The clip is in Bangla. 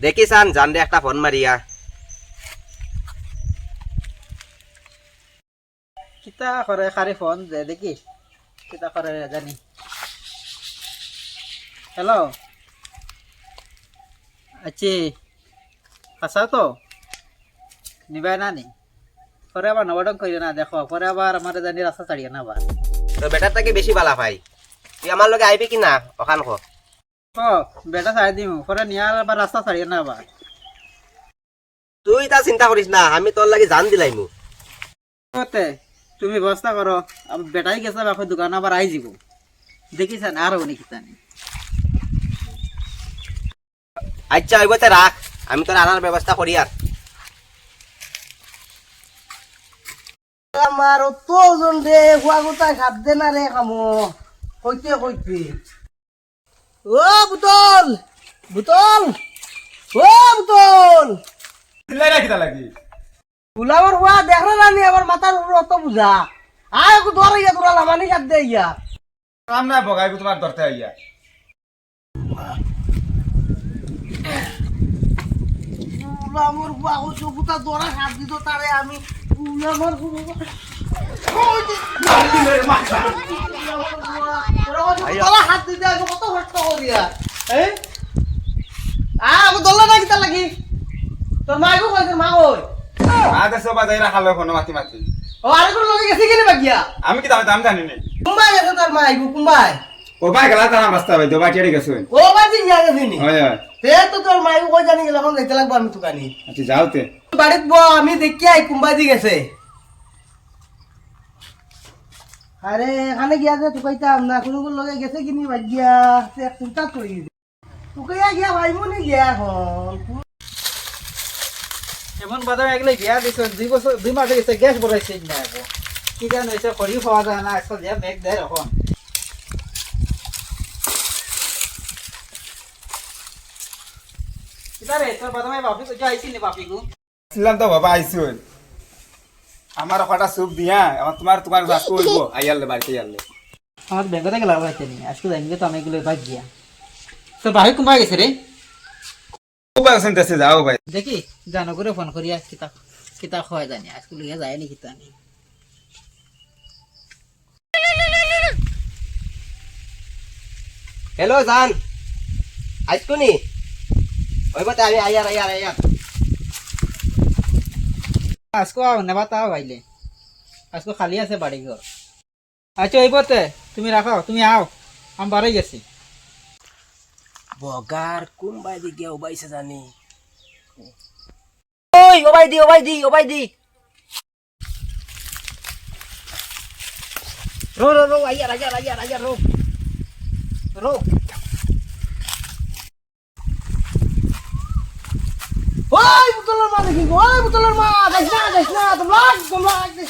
দেখি চান জান দে একটা ফোন মারিয়া। কিতা করে খারে ফোন দে দেখি কিতা করে জানি। হ্যালো, আচ্ছা আসাও তো নিবাই না নি? পরে আবার নবডং করিও না, দেখো পরে আবার আমার জানি রাস্তা ছাড়িয়ে না আবার। তো বেটার থেকে বেশি বালা ভাই, তুই আমার লগে আইবি কি না ওখান কো। ও বেটা ছাড়ি দিম, পরে নিয়ে আবার রাস্তা ছাড়িয়ে না আবার। তুই তা চিন্তা করিস না, আমি তোর লাগি জান দিলাইমু। ওতে তুমি ব্যবস্থা করো, আমার বেটাই গেছে বাপের দোকান আবার আই যাব, দেখিছেন আর উনি কিতা নেই। আচ্ছা ওইবতে রাখ, আমি তোর আনার ব্যবস্থা করি। আর আমার তো ওজন রে হুয়া গোটাই খাপ দে না রে খামো কইতে কইতে ও বুতল বুতল ও বুতল চিল্লাই রাখি তা লাগি ফুলাবার হুয়া দেখ না নি আমার মাথার উপর অত বুঝা আয় কো দর ইয়া তোরা লামানি খাপ দে ইয়া কাম না বগাই তোমার ধরতে আইয়া ফুলামর হুয়া ও চকুতা দরা খাপ দিত তারে আমি ফুলামর তোরা হাত দিতে আমি কত কষ্ট করিয়া হ্যাঁ আমি দল্লা না কিতা লাগি তোর মা গো কই তোর মা কই আদে সবা যাই রাখালো কোন মাটি মাটি ও আরে কোন লগে গেছে কিনে বাগিয়া আমি কি দাম জানি নি কুম্বাই গেছে তোর মা গো কুম্বাই ও ভাই গলা তারা মাস্তা ভাই দবা কেড়ে গেছে ও বাজি নিয়া গেছে নি হয় হয় তে তো তোর মা গো কই জানি গেল এখন দেখতে লাগবো আমি তুকানি আচ্ছা যাওতে বাড়িত ব আমি দেখি আই কুম্বাই দি গেছে আরে এখানে গিয়া যে তুকাইতাম না কোন কোন লগে গেছে কিনি বাগিয়া সে চিন্তা করি তুকাইয়া গিয়া ভাই মনে গিয়া এখন এমন বাজার এগুলো বিয়া দিছে, 2 বছর 2 মাস গেছে গ্যাস বড়াইছে না এখন কি জান হইছে খড়ি খাওয়া যায় না, আজকাল যা মেঘ দেয় এখন। কিতারে তোর বাদামে বাপি তো যাইছি নি বাপি গো? ছিলাম তো বাবা আইছুন আমার কটা সুপ দিয়া এখন তোমার বাস করব আইয়ালে বাড়িতে আইয়ালে আমার ব্যাংক থেকে লাভ হইছে নি, আজকে জানবে তো আমি এগুলো বাদ গিয়া। তোর বাড়ি কুম্বা গেছে রে? খুব আছেন দেশে যাও ভাই দেখি জানো করে ফোন করিয়া কিতা কিতা খাওয়া জানি আজকে লিগে যায় নি কিতা নি। হ্যালো জান, আইসকো নি? ওইবতে আমি আইয়ার আইয়ার আইয়ার। আজকে নেবা তা ভাইলে আজকে খালি আছে বাড়ি ঘর। আচ্ছা এই পথে তুমি রাখো, তুমি আও আমি বাড়াই গেছি। বগার কুম্বাই দি গিয়া উবাইছে জানি ওই ওবাই দি ওবাই দি ওবাই দি রো রো রো আইয়ার আইয়ার আইয়ার আইয়ার রো রো। ওই বুতলের মা দেখি ওই বুতলের মা দেখ না তোমরা দেখ